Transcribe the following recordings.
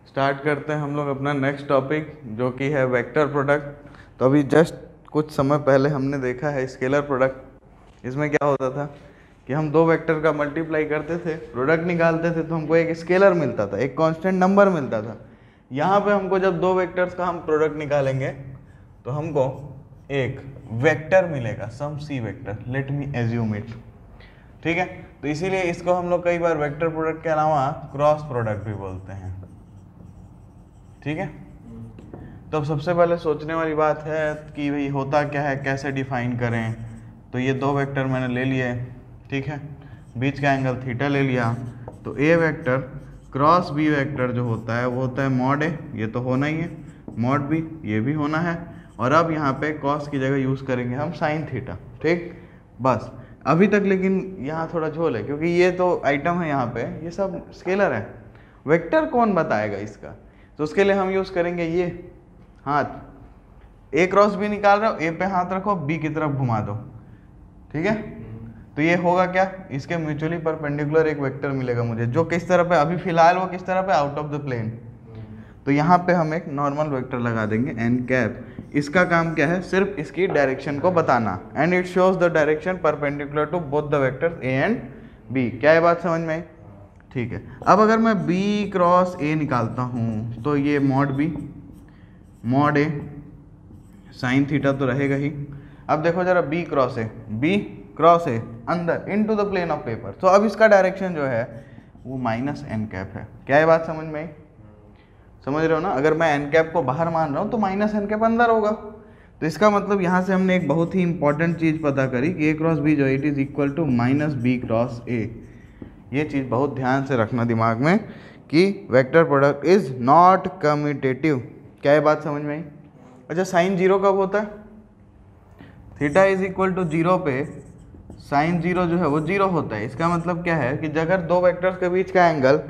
Start करते हैं हम लोग अपना नेक्स्ट टॉपिक जो कि है वेक्टर प्रोडक्ट। तो अभी जस्ट कुछ समय पहले हमने देखा है स्केलर प्रोडक्ट। इसमें क्या होता था कि हम दो वेक्टर का मल्टीप्लाई करते थे, प्रोडक्ट निकालते थे तो हमको एक स्केलर मिलता था, एक कांस्टेंट नंबर मिलता था। यहाँ पे हमको जब दो वेक्टर्स का हम प्रोडक्ट निकालेंगे तो हमको एक वेक्टर मिलेगा, some C vector, let me assume it. ठीक है, तो इसीलिए इसको हम लोग कई बार वेक्टर प्रोडक्ट के अलावा क्रॉस प्रोडक्ट भी बोलते हैं। ठीक है, तो अब सबसे पहले सोचने वाली बात है कि भाई होता क्या है, कैसे डिफाइन करें। तो ये दो वेक्टर मैंने ले लिए, ठीक है, बीच का एंगल थीटा ले लिया। तो ए वेक्टर क्रॉस बी वेक्टर जो होता है वो होता है मॉड ए, ये तो होना ही है, मॉड बी ये भी होना है। और अब यहाँ पे कॉस की जगह यूज़ करेंगे हम साइन थीटा। ठीक, बस अभी तक लेकिन यहाँ थोड़ा झोल है क्योंकि ये तो आइटम है, यहाँ पे ये सब स्केलर है। वेक्टर कौन बताएगा इसका? तो उसके लिए हम यूज़ करेंगे ये हाथ, ए क्रॉस बी निकाल रहे हो, ए पे हाथ रखो, बी की तरफ घुमा दो। ठीक है, तो ये होगा क्या, इसके म्यूचुअली परपेंडिकुलर एक वेक्टर मिलेगा मुझे, जो किस तरह पे, अभी फिलहाल वो किस तरह पे, आउट ऑफ द प्लेन। तो यहाँ पे हम एक नॉर्मल वेक्टर लगा देंगे एन कैप। इसका काम क्या है, सिर्फ इसकी डायरेक्शन को बताना, and it shows the direction perpendicular to both the vectors A and B. क्या ये बात समझ में आई? ठीक है, अब अगर मैं बी क्रॉस ए निकालता हूँ तो ये मॉड बी मॉड ए साइन थीटा तो रहेगा ही। अब देखो जरा बी क्रॉस ए अंदर into the plane of paper, तो अब इसका डायरेक्शन जो है वो माइनस एन कैप है। क्या ये बात समझ में आई? समझ रहे हो ना? अगर मैं एन कैप को बाहर मान रहा हूँ तो माइनस एन कैप अंदर होगा। तो इसका मतलब यहाँ से हमने एक बहुत ही इंपॉर्टेंट चीज़ पता करी कि ए क्रॉस बी जो it is equal to minus B cross A. ये चीज़ बहुत ध्यान से रखना दिमाग में कि vector product is not commutative. क्या ये बात समझ में आई? अच्छा, साइन जीरो कब होता है? Theta is equal to zero पे साइन जीरो जो है वो जीरो होता है। इसका मतलब क्या है कि अगर दो वेक्टर्स के बीच का एंगल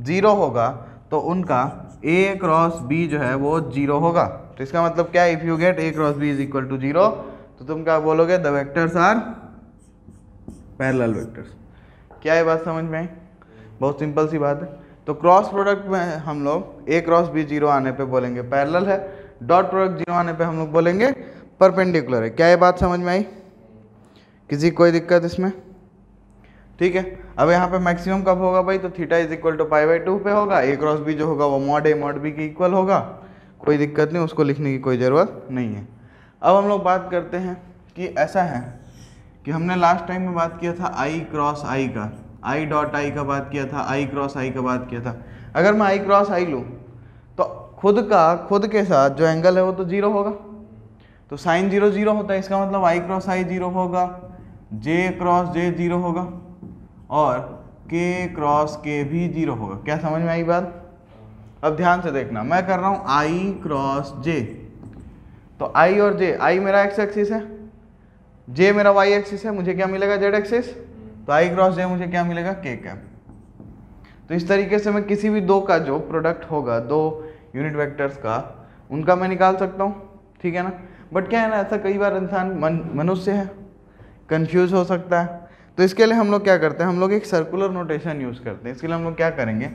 जीरो होगा तो उनका ए क्रॉस बी जो है वो जीरो होगा। तो इसका मतलब क्या है, if you get A cross B is equal to zero तो तुम क्या बोलोगे, the vectors are parallel vectors. क्या ये बात समझ में आई? बहुत सिंपल सी बात है। तो क्रॉस प्रोडक्ट में हम लोग ए क्रॉस बी जीरो आने पे बोलेंगे पैरेलल है, डॉट प्रोडक्ट जीरो आने पे हम लोग बोलेंगे परपेंडिकुलर है। क्या ये बात समझ में आई? किसी कोई दिक्कत इसमें? ठीक है, अब यहाँ पे मैक्सिमम कब होगा भाई, तो theta is equal to pi by 2 पे होगा। ए क्रॉस बी जो होगा वो मॉड ए मॉड बी के इक्वल होगा। कोई दिक्कत नहीं, उसको लिखने की कोई ज़रूरत नहीं है। अब हम लोग बात करते हैं कि ऐसा है कि हमने लास्ट टाइम में बात किया था आई क्रॉस आई का, आई डॉट आई का बात किया था, आई क्रॉस आई का बात किया था। अगर मैं आई क्रॉस आई लूँ तो खुद के साथ जो एंगल है वो तो जीरो होगा। तो साइन जीरो जीरो होता है, इसका मतलब आई क्रॉस आई जीरो होगा, जे क्रॉस जे जीरो होगा और के क्रॉस के भी जीरो होगा। क्या समझ में आई बात? अब ध्यान से देखना, मैं कर रहा हूँ आई क्रॉस जे, तो आई और जे, आई मेरा एक्स एक्सिस है, जे मेरा वाई एक्सिस है, मुझे क्या मिलेगा, जेड एक्सिस। तो आई क्रॉस जे मुझे क्या मिलेगा, के कैप। तो इस तरीके से मैं किसी भी दो का जो प्रोडक्ट होगा, दो यूनिट वेक्टर्स का, उनका मैं निकाल सकता हूँ। ठीक है ना? बट क्या है ना, ऐसा कई बार इंसान मनुष्य है, कंफ्यूज हो सकता है। तो इसके लिए हम लोग क्या करते हैं, हम लोग एक सर्कुलर नोटेशन यूज़ करते हैं। इसके लिए हम लोग क्या करेंगे,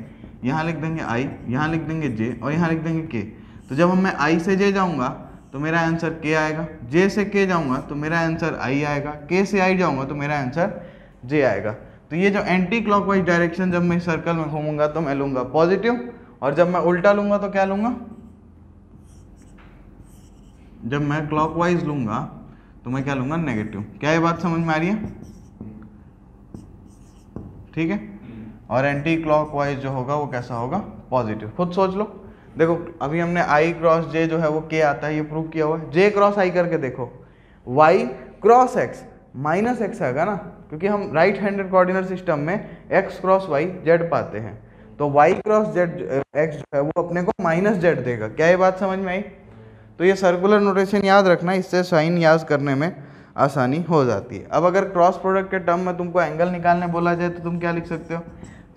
यहाँ लिख देंगे आई, यहाँ लिख देंगे जे और यहाँ लिख देंगे के। तो जब मैं आई से जे जाऊँगा तो मेरा आंसर के आएगा, जे से के जाऊँगा तो मेरा आंसर आई आएगा, के से आई जाऊँगा तो मेरा आंसर जे आएगा। तो ये जो एंटी क्लॉकवाइज डायरेक्शन जब मैं सर्कल में घूमूंगा तो मैं लूँगा पॉजिटिव, और जब मैं उल्टा लूँगा तो क्या लूँगा, जब मैं क्लॉकवाइज लूँगा तो मैं क्या लूँगा, नेगेटिव। क्या ये बात समझ में आ रही है? ठीक है, और एंटी क्लॉकवाइज जो होगा वो कैसा होगा, पॉजिटिव। खुद सोच लो। देखो अभी हमने आई क्रॉस जे जो है वो के आता है, ये प्रूव किया हुआ है। जे क्रॉस आई करके देखो, Y cross X minus X आएगा ना, क्योंकि हम राइट हैंडेड कोऑर्डिनेट सिस्टम में एक्स क्रॉस वाई जेड पाते हैं। तो वाई क्रॉस जेड एक्स जो है वो अपने को माइनस जेड देगा। क्या ये बात समझ में आई? तो ये सर्कुलर नोटेशन याद रखना, इससे साइन याद करने में आसानी हो जाती है। अब अगर क्रॉस प्रोडक्ट के टर्म में तुमको एंगल निकालने बोला जाए तो तुम क्या लिख सकते हो,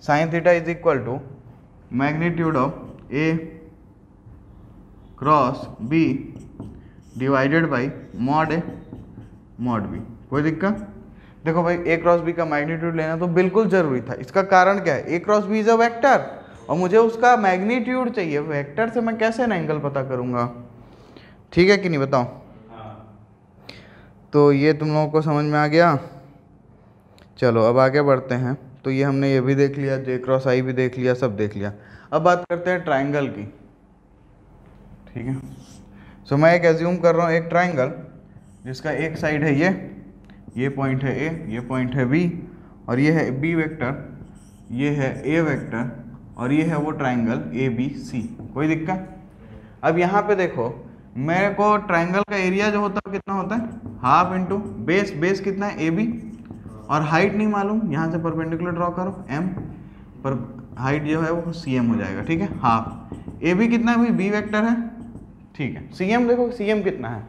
sine theta is equal to magnitude of A cross B divided by mod A mod B. कोई दिक्कत? देखो भाई, ए क्रॉस बी का मैग्नीट्यूड लेना तो बिल्कुल जरूरी था। इसका कारण क्या है, A cross B is a vector और मुझे उसका मैग्नीट्यूड चाहिए, वेक्टर से मैं कैसे ना एंगल पता करूँगा? ठीक है कि नहीं बताओ? तो ये तुम लोगों को समझ में आ गया? चलो अब आगे बढ़ते हैं। तो ये हमने ये भी देख लिया, जे क्रॉस आई भी देख लिया, सब देख लिया। अब बात करते हैं ट्राइंगल की। ठीक है, सो मैं एक एज्यूम कर रहा हूँ एक ट्राइंगल जिसका एक साइड है ये पॉइंट है ए, ये पॉइंट है बी, और ये है बी वेक्टर, ये है ए वेक्टर, और ये है वो ट्राइंगल ए बी सी। कोई दिक्कत? अब यहाँ पे देखो, मेरे को ट्राइंगल का एरिया जो होता है कितना होता है? हाफ इंटू बेस, बेस कितना है? ए बी, और हाइट नहीं मालूम, यहाँ से परपेंडिकुलर ड्रॉ करो एम, पर हाइट जो है वो सी एम हो जाएगा। ठीक है, हाफ। ए बी कितना है भाई? बी वेक्टर है। ठीक है, सी एम देखो, सी एम कितना है?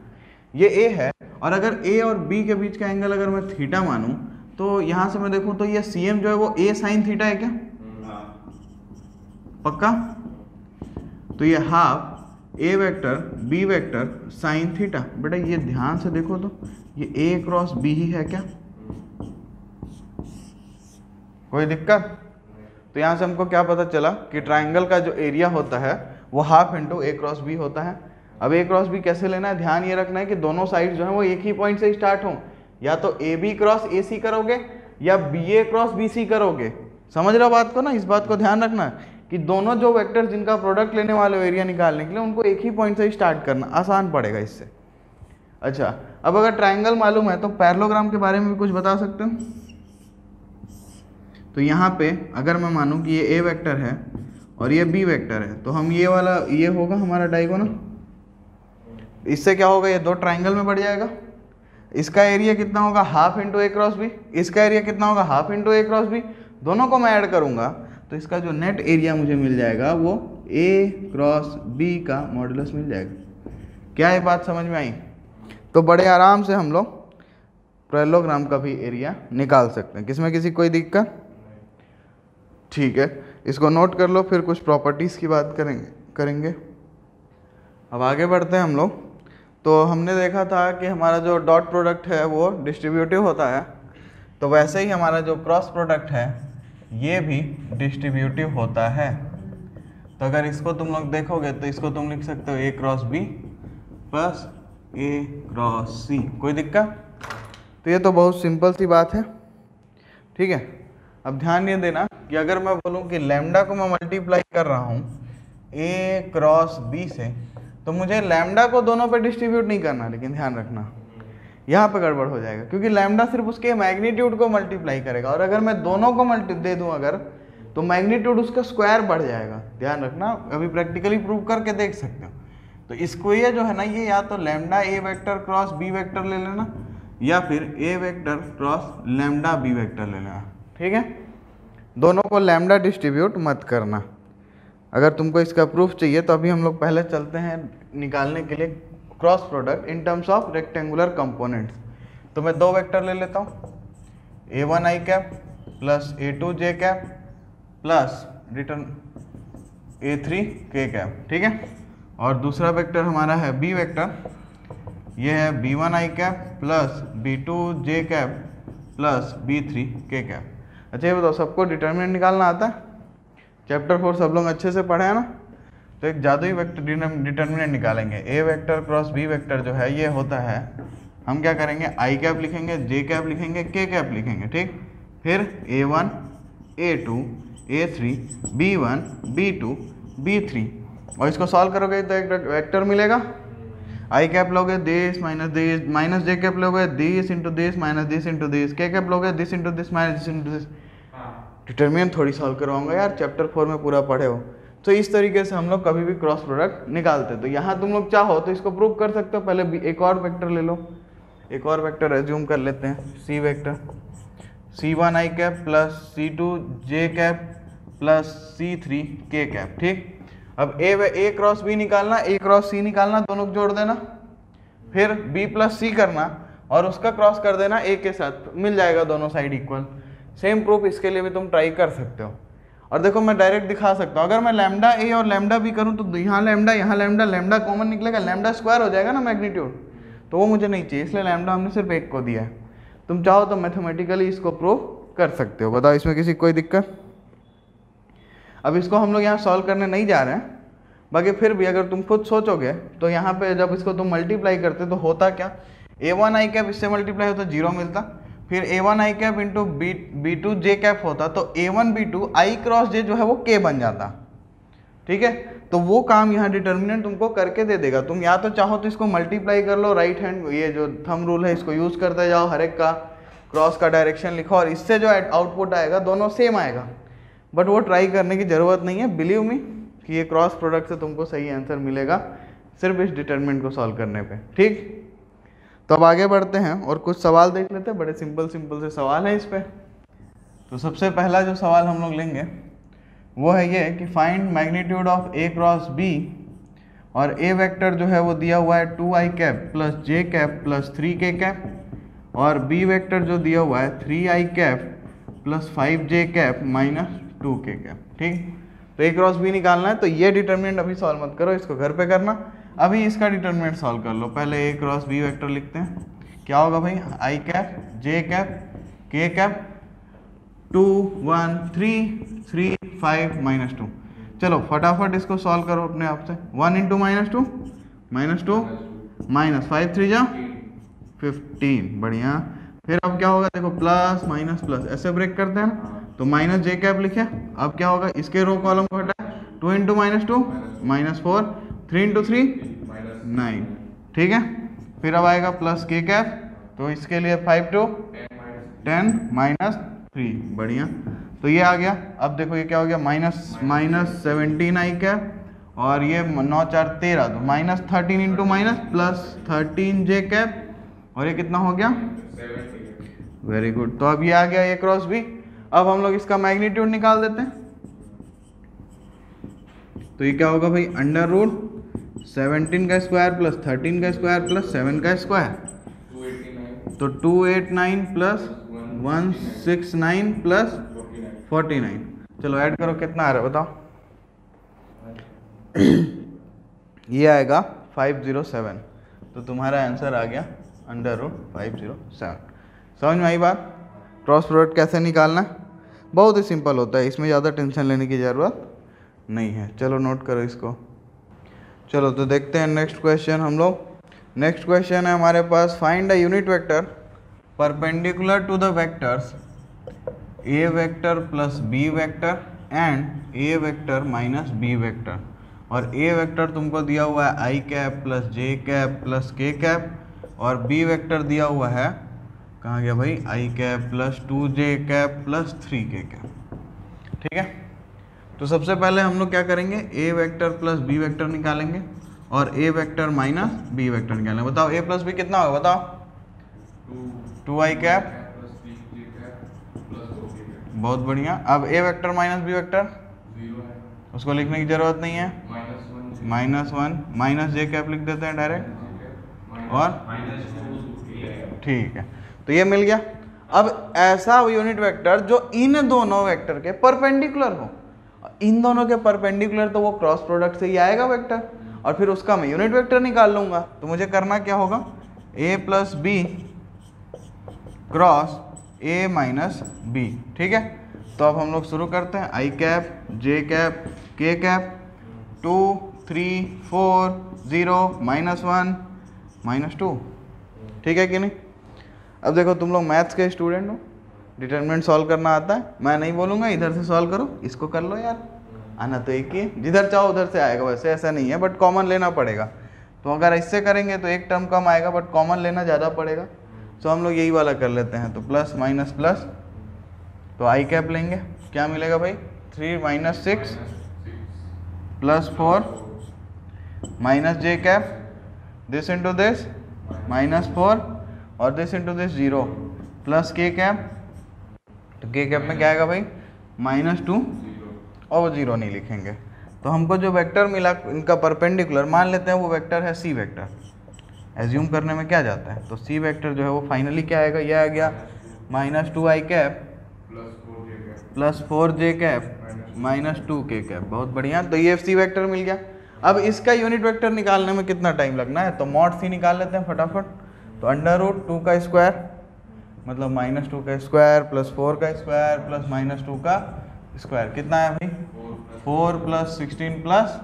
ये ए है, और अगर ए और बी के बीच का एंगल अगर मैं थीटा मानूं, तो यहाँ से मैं देखूं तो ये सी एम जो है वो ए साइन थीटा है क्या? पक्का? तो ये half A vector B vector sine theta. बेटा ये ध्यान से देखो तो ये ए क्रॉस बी ही है क्या? कोई दिक्कत? तो यहाँ से हमको क्या पता चला कि ट्राइंगल का जो एरिया होता है वो हाफ इंटू ए क्रॉस बी होता है। अब ए क्रॉस बी कैसे लेना है? ध्यान ये रखना है कि दोनों साइड जो है वो एक ही पॉइंट से स्टार्ट हों। या तो ए बी क्रॉस ए सी करोगे या बी ए क्रॉस बी सी करोगे। समझ रहे हो बात को ना? इस बात को ध्यान रखना कि दोनों जो वेक्टर्स जिनका प्रोडक्ट लेने वाले हो एरिया निकालने के लिए, उनको एक ही पॉइंट से स्टार्ट करना, आसान पड़ेगा इससे। अच्छा, अब अगर ट्राइंगल मालूम है तो पैरेललोग्राम के बारे में भी कुछ बता सकते हो? तो यहाँ पे अगर मैं मानूं कि ये ए वेक्टर है और ये बी वेक्टर है, तो हम ये वाला, ये होगा हमारा डायगोनल। इससे क्या होगा? ये दो ट्राइंगल में बढ़ जाएगा। इसका एरिया कितना होगा? हाफ इंटू ए क्रॉस बी। इसका एरिया कितना होगा? हाफ इंटू ए क्रॉस बी। दोनों को मैं ऐड करूंगा तो इसका जो नेट एरिया मुझे मिल जाएगा वो ए क्रॉस बी का मॉडुलस मिल जाएगा। क्या ये बात समझ में आई? तो बड़े आराम से हम लोग पैरेललोग्राम का भी एरिया निकाल सकते हैं। किसमें किसी कोई दिक्कत? ठीक है, इसको नोट कर लो, फिर कुछ प्रॉपर्टीज़ की बात करेंगे। अब आगे बढ़ते हैं हम लोग। तो हमने देखा था कि हमारा जो डॉट प्रोडक्ट है वो डिस्ट्रीब्यूटिव होता है, तो वैसे ही हमारा जो क्रॉस प्रोडक्ट है ये भी डिस्ट्रीब्यूटिव होता है। तो अगर इसको तुम लोग देखोगे तो इसको तुम लिख सकते हो ए क्रॉस बी प्लस ए क्रॉस सी। कोई दिक्कत? तो ये तो बहुत सिंपल सी बात है। ठीक है, अब ध्यान ये देना कि अगर मैं बोलूँ कि लैम्डा को मैं मल्टीप्लाई कर रहा हूँ ए क्रॉस बी से, तो मुझे लैम्डा को दोनों पे डिस्ट्रीब्यूट नहीं करना, लेकिन ध्यान रखना यहाँ पे गड़बड़ हो जाएगा, क्योंकि लैम्डा सिर्फ उसके मैग्नीट्यूड को मल्टीप्लाई करेगा, और अगर मैं दोनों को दे दूँ अगर, तो मैग्नीट्यूड उसका स्क्वायर बढ़ जाएगा। ध्यान रखना, अभी प्रैक्टिकली प्रूव करके देख सकते हो। तो इसको ये जो है ना, ये या तो lambda A vector cross B vector ले लेना, या फिर A vector cross lambda B vector ले लेना। ठीक है, दोनों को लैम्डा डिस्ट्रीब्यूट मत करना। अगर तुमको इसका प्रूफ चाहिए तो अभी हम लोग पहले चलते हैं निकालने के लिए cross product in terms of rectangular components. तो मैं दो वेक्टर ले लेता हूँ, a1 i cap plus a2 j cap plus return a3 k cap. ठीक है, और दूसरा वेक्टर हमारा है b वेक्टर, ये है b1 i cap plus b2 j cap plus b3 k cap. अच्छा ये बताओ, सबको डिटर्मिनेंट निकालना आता है? चैप्टर 4 सब लोग अच्छे से पढ़े हैं ना? तो एक जादुई वेक्टर डिटर्मिनेंट निकालेंगे। ए वेक्टर क्रॉस बी वेक्टर जो है ये होता है, हम क्या करेंगे, आई कैप लिखेंगे, जे कैप लिखेंगे, के कैप लिखेंगे। ठीक, फिर a1 a2 a3 b1 b2 b3, और इसको सॉल्व करोगे तो एक वेक्टर मिलेगा। आई कैप लोगे this minus this, minus J cap लोगे this into this minus this into this, K cap लोगे this into this minus this into this. Determinant थोड़ी सॉल्व करवाऊंगा यार, चैप्टर 4 में पूरा पढ़े हो। तो इस तरीके से हम लोग कभी भी क्रॉस प्रोडक्ट निकालते। तो यहाँ तुम लोग चाहो तो इसको प्रूव कर सकते हो। पहले एक और वेक्टर ले लो, एक और वेक्टर एज्यूम कर लेते हैं, C vector, c1 i cap plus c2 j cap plus c3 k cap. ठीक, अब ए क्रॉस बी निकालना, ए क्रॉस सी निकालना, दोनों को जोड़ देना, फिर b प्लस सी करना और उसका क्रॉस कर देना a के साथ, मिल जाएगा दोनों साइड इक्वल। सेम प्रूफ इसके लिए भी तुम ट्राई कर सकते हो। और देखो मैं डायरेक्ट दिखा सकता हूँ, अगर मैं लैम्डा ए और लैम्डा बी करूँ तो यहाँ लैम्डा लैम्डा कॉमन निकलेगा, लैम्डा स्क्वायर हो जाएगा ना मैग्नीट्यूड, तो वो मुझे नहीं चाहिए, इसलिए लैम्डा हमने सिर्फ एक को दिया है। तुम चाहो तो मैथमेटिकली इसको प्रूव कर सकते हो। बताओ इसमें किसी कोई दिक्कत? अब इसको हम लोग यहाँ सॉल्व करने नहीं जा रहे हैं, बाकी फिर भी अगर तुम खुद सोचोगे तो यहाँ पे जब इसको तुम मल्टीप्लाई करते तो होता क्या, a1 i कैप इससे मल्टीप्लाई होता 0 मिलता, फिर a1 i cap into b2 j cap होता, तो a1 b2 i cross j जो है वो k बन जाता। ठीक है, तो वो काम यहाँ डिटर्मिनेंट तुमको करके दे देगा। तुम या तो चाहो तो इसको मल्टीप्लाई कर लो, राइट हैंड ये जो थंब रूल है इसको यूज करते जाओ, हर एक का क्रॉस का डायरेक्शन लिखो और इससे जो आउटपुट आएगा दोनों सेम आएगा, बट वो ट्राई करने की ज़रूरत नहीं है। बिलीव मी कि ये क्रॉस प्रोडक्ट से तुमको सही आंसर मिलेगा सिर्फ इस डिटर्मिनेंट को सॉल्व करने पे। ठीक, तो अब आगे बढ़ते हैं और कुछ सवाल देख लेते हैं, बड़े सिंपल से सवाल है इस पे। तो सबसे पहला जो सवाल हम लोग लेंगे वो है ये कि find magnitude of a cross b, और a वेक्टर जो है वो दिया हुआ है 2i cap plus j cap plus 3k cap, और b वेक्टर जो दिया हुआ है 3i cap plus 5j cap minus 2k cap. ठीक, तो a क्रॉस b निकालना है, तो ये डिटर्मिनेंट अभी सॉल्व मत करो, इसको घर पे करना। अभी इसका डिटर्मिनेंट सॉल्व कर लो। पहले a क्रॉस b वेक्टर लिखते हैं, क्या होगा भाई, i cap j cap k cap 2 1 3 3 5 minus 2। चलो फटाफट इसको सॉल्व करो अपने आप से। 1 इंटू माइनस 2 माइनस 5 3 जा 15, बढ़िया। फिर अब क्या होगा, देखो प्लस माइनस प्लस ऐसे ब्रेक करते हैं ना, तो माइनस जे कैप लिखे। अब क्या होगा, इसके रो कॉलम को हटाए, 2 इंटू माइनस 2 माइनस 4, 3 इंटू 3 9। ठीक है, फिर अब आएगा प्लस के कैप, तो इसके लिए 5 टू 10 माइनस 3, बढ़िया। तो ये आ गया। अब देखो ये क्या हो गया, माइनस 17 आई कैप, और ये 9 4 13, तो माइनस 13 इंटू माइनस प्लस 13 जे कैप, और ये कितना हो गया, वेरी गुड। तो अब ये आ गया ए क्रॉस बी। अब हम लोग इसका मैग्नीट्यूड निकाल देते हैं, तो ये क्या होगा भाई, अंडर रूट 17 का स्क्वायर प्लस 13 का स्क्वायर प्लस 7 का स्क्वायर, तो 289 प्लस 169 प्लस 49। चलो ऐड करो, कितना आ रहा है बताओ। ये आएगा 507, तो तुम्हारा आंसर आ गया अंडर रूट 507। समझ में आई बात। क्रॉस प्रोडक्ट कैसे निकालना है, बहुत ही सिंपल होता है, इसमें ज़्यादा टेंशन लेने की ज़रूरत नहीं है। चलो नोट करो इसको। चलो तो देखते हैं नेक्स्ट क्वेश्चन हम लोग। नेक्स्ट क्वेश्चन है हमारे पास, find a unit vector perpendicular to the vectors a vector plus b vector and a vector minus b vector. और a वेक्टर तुमको दिया हुआ है i cap plus j cap plus k cap, और b vector दिया हुआ है, कहाँ गया भाई, i cap plus 2j cap plus 3k cap. ठीक है, तो सबसे पहले हम लोग क्या करेंगे, a vector plus b vector निकालेंगे और a vector minus b vector निकालेंगे। बताओ a प्लस b कितना होगा, बताओ 2i कैप, बहुत बढ़िया। अब a vector minus b vector, उसको लिखने की जरूरत नहीं है, -1 माइनस j कैप लिख देते हैं डायरेक्ट, और ठीक है, तो ये मिल गया। अब ऐसा यूनिट वेक्टर जो इन दोनों वेक्टर के परपेंडिकुलर हो, इन दोनों के परपेंडिकुलर तो वो क्रॉस प्रोडक्ट से ही आएगा वेक्टर, और फिर उसका मैं यूनिट वेक्टर निकाल लूंगा। तो मुझे करना क्या होगा, a plus B cross a minus B. ठीक है, तो अब हम लोग शुरू करते हैं, i cap j cap k cap 2 3 4 0 -1 -2। ठीक है कि नहीं। अब देखो तुम लोग मैथ्स के स्टूडेंट हो, डिटरमिनेंट सॉल्व करना आता है, मैं नहीं बोलूँगा इधर से सॉल्व करो, इसको कर लो यार, आना तो एक ही, जिधर चाहो उधर से आएगा, वैसे ऐसा नहीं है, बट कॉमन लेना पड़ेगा। तो अगर इससे करेंगे तो एक टर्म कम आएगा, बट कॉमन लेना ज़्यादा पड़ेगा, तो हम लोग यही वाला कर लेते हैं। तो प्लस माइनस प्लस, तो आई कैप लेंगे, क्या मिलेगा भाई, 3 - 6 plus 4 minus J cap, this into this -4 और दिस इंटू दिस 0 प्लस के कैप, तो के कैप में क्या आएगा भाई, -2, और वो 0 नहीं लिखेंगे। तो हमको जो वेक्टर मिला इनका परपेंडिकुलर, मान लेते हैं वो वेक्टर है सी वेक्टर, एज्यूम करने में क्या जाता है, तो सी वेक्टर जो है वो फाइनली क्या आएगा, ये आ गया -2i cap plus 4j cap -2k cap, बहुत बढ़िया। तो ये सी वेक्टर मिल गया। अब इसका यूनिट वेक्टर निकालने में कितना टाइम लगना है, तो मॉड सी निकाल लेते हैं फटाफट। तो अंडर रूट 2 का स्क्वायर मतलब -2 का स्क्वायर प्लस 4 का स्क्वायर प्लस -2 का स्क्वायर, कितना है भाई 4 प्लस 16 प्लस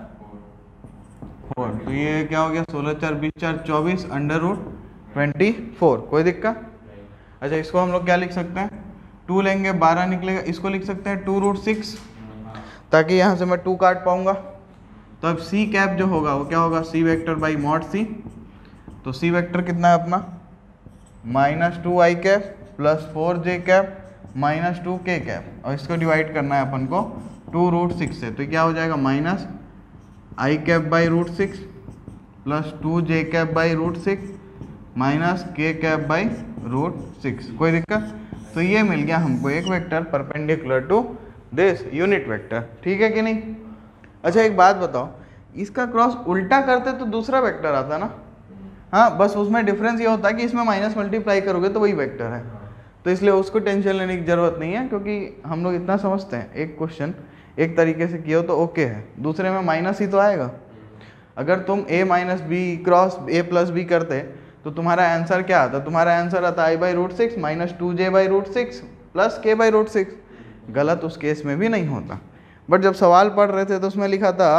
4, तो ये क्या हो गया 16 4 20 4 24 अंडर रूट 24। कोई दिक्कत? अच्छा इसको हम लोग क्या लिख सकते हैं, 2 लेंगे 12 निकलेगा, इसको लिख सकते हैं 2 रूट 6, ताकि यहाँ से मैं 2 काट पाऊंगा। तो अब सी कैप जो होगा वो क्या होगा, सी वेक्टर बाई मॉड सी। तो सी वेक्टर कितना है अपना, -2 आई कैप प्लस 4 जे कैप -2 के कैप, और इसको डिवाइड करना है अपन को 2 रूट 6 से। तो क्या हो जाएगा minus I cap by root 6 plus 2 J cap by root 6 minus K cap by root 6। कोई दिक्कत? तो ये मिल गया हमको एक vector perpendicular to this unit vector. ठीक है कि नहीं? अच्छा एक बात बताओ, इसका क्रॉस उल्टा करते तो दूसरा वेक्टर आता ना। हाँ, बस उसमें डिफरेंस ये होता है कि इसमें माइनस मल्टीप्लाई करोगे तो वही वेक्टर है, तो इसलिए उसको टेंशन लेने की जरूरत नहीं है, क्योंकि हम लोग इतना समझते हैं एक क्वेश्चन एक तरीके से किया हो तो ओके है, दूसरे में माइनस ही तो आएगा। अगर तुम a minus B cross a plus b करते तो तुम्हारा आंसर क्या आता, तुम्हारा आंसर आता i by root 6 minus 2j by root 6 plus k by root 6। गलत उस केस में भी नहीं होता, बट जब सवाल पढ़ रहे थे तो उसमें लिखा था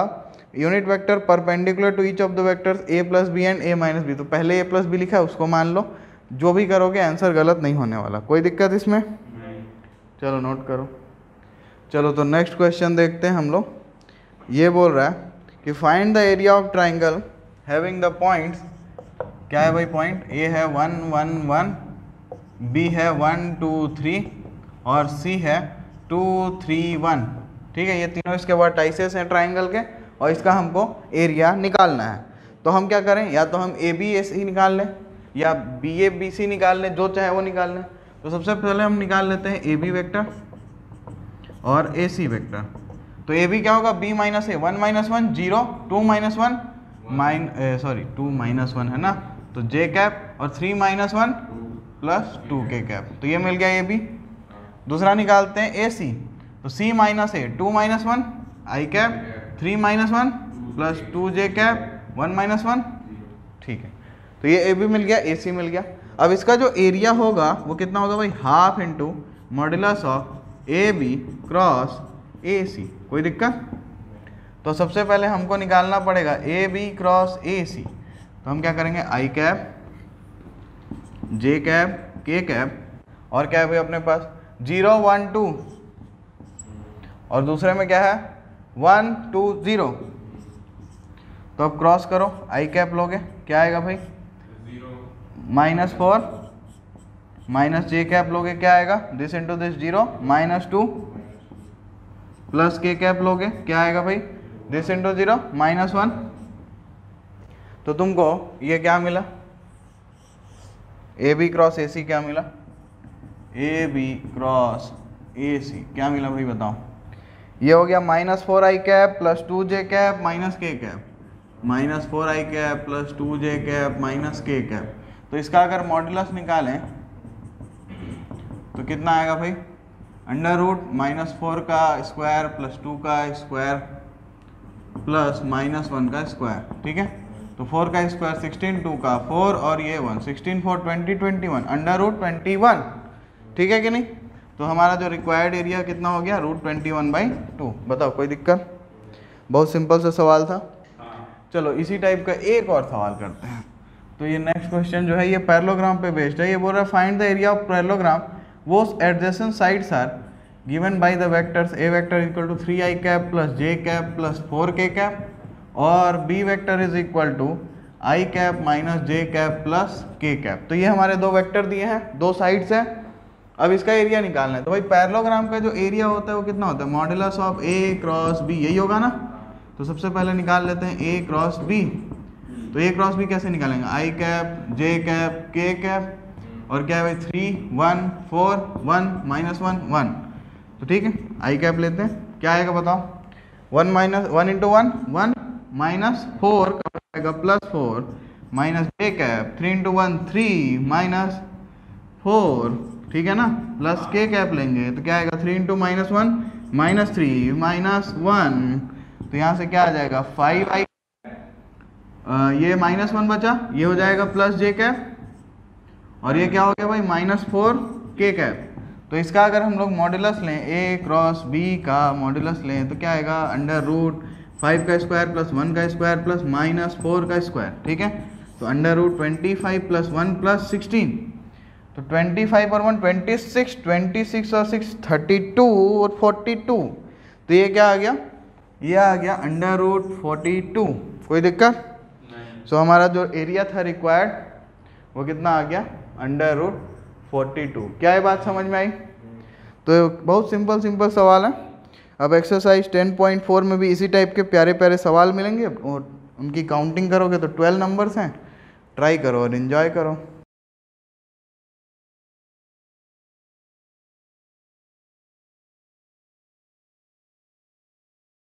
unit vector perpendicular to each of the vectors a plus B and a minus B, तो पहले a प्लस बी लिखा है उसको मान लो, जो भी करोगे आंसर गलत नहीं होने वाला। कोई दिक्कत इसमें? चलो नोट करो। चलो तो नेक्स्ट क्वेश्चन देखते हैं हम लोग। ये बोल रहा है कि find the area of triangle having the points, क्या है भाई पॉइंट, ए है 1 1 1, बी है 1 2 3 और सी है 2 3 1। ठीक है, ये तीनों इसके वर्टाइसेस हैं ट्राइंगल के, और इसका हमको एरिया निकालना है। तो हम क्या करें, या तो हम ए बी ए सी निकाल लें या बी ए बी सी निकाल लें, जो चाहे वो निकाल लें। तो सबसे पहले हम निकाल लेते हैं ए बी वेक्टर और ए सी वेक्टर। तो ए बी क्या होगा, बी माइनस ए 1 माइनस 1 0 2 माइनस 1 2 माइनस 1 है ना, तो जे कैप और 3 माइनस 1 प्लस 2 के कैप। तो ये मिल गया ए बी। दूसरा निकालते हैं ए सी, तो सी माइनस ए 2 माइनस 1 आई cap 3 minus 1 plus 2 J cap 1 minus 1। ठीक है, तो ये ए बी मिल गया, ए सी मिल गया। अब इसका जो एरिया होगा वो कितना होगा भाई, half into modulus of a b cross a c. कोई दिक्कत? तो सबसे पहले हमको निकालना पड़ेगा ए बी क्रॉस ए सी। तो हम क्या करेंगे, आई कैप जे कैप के कैप और क्या है भाई अपने पास 0 1 2, और दूसरे में क्या है 1 2 0। तो अब क्रॉस करो, आई कैप लोगे क्या आएगा भाई -4 माइनस जे कैप लोगे क्या आएगा, दिस इंटू दिस 0 -2 प्लस के कैप लोगे क्या आएगा भाई, दिस इंटू 0 -1। तो तुमको ये क्या मिला, ए बी क्रॉस ए सी क्या मिला, ए बी क्रॉस ए सी क्या मिला भाई बताओ। ये हो गया -4 आई cap plus 2 J cap minus K cap, -4 आई cap plus 2 J cap minus K cap. तो इसका अगर मॉड्यूलस निकालें तो कितना आएगा भाई, अंडर रूट -4 का स्क्वायर प्लस 2 का स्क्वायर प्लस -1 का स्क्वायर। ठीक है, तो 4 का स्क्वायर 16, 2 का 4 और ये 1, 16 4 20 21 अंडर रूट 21। ठीक है कि नहीं? तो हमारा जो रिक्वायर्ड एरिया कितना हो गया, √21/2। बताओ कोई दिक्कत? बहुत सिंपल सा सवाल था। चलो इसी टाइप का एक और सवाल करते हैं। तो ये नेक्स्ट क्वेश्चन जो है ये पैरेललोग्राम पे बेस्ड है। ये बोल रहा है find the area of parallelogram whose adjacent sides are given by the vectors a vector equal to 3 i cap plus j cap plus 4 k cap और b vector is equal to i cap minus j cap plus k cap। तो ये हमारे दो vector दिए हैं, दो sides हैं। अब इसका एरिया निकालना है। तो भाई पैरेललोग्राम का जो एरिया होता है वो कितना होता है, modulus of a cross b, यही होगा ना। तो सबसे पहले निकाल लेते हैं a क्रॉस b। तो a क्रॉस b कैसे निकालेंगे, i cap j cap k cap और क्या है भाई 3 1 4 1 -1 1। तो ठीक है, आई कैप लेते हैं, क्या आएगा बताओ, 1 इंटू 1 1 -4 का आएगा +4 माइनस जे कैप 3 इंटू 1 3 -4। ठीक है ना, प्लस के कैप लेंगे तो क्या आएगा 3 इंटू -1 -3 -1। तो यहाँ से क्या आ जाएगा 5i, ये -1 बचा, ये हो जाएगा प्लस जे कैप और ये क्या हो गया भाई -4 के कैप। तो इसका अगर हम लोग मॉड्यूलस लें, ए क्रॉस बी का मॉड्यूलस लें तो क्या आएगा, अंडर रूट 5 का स्क्वायर प्लस 1 का स्क्वायर प्लस माइनस 4 का स्क्वायर, ठीक है। तो अंडर रूट 25 प्लस 1 प्लस 16, तो 25 और 1 26, 26 और 6 32 और 42, तो ये क्या आ गया, ये आ गया अंडर रूट 42। कोई दिक्कत? सो हमारा जो एरिया था रिक्वायर्ड वो कितना आ गया, अंडर रूट 42। क्या ये बात समझ में आई? तो बहुत सिंपल सवाल है। अब एक्सरसाइज 10.4 में भी इसी टाइप के प्यारे प्यारे सवाल मिलेंगे और उनकी काउंटिंग करोगे तो 12 नंबर्स हैं। ट्राई करो और इन्जॉय करो।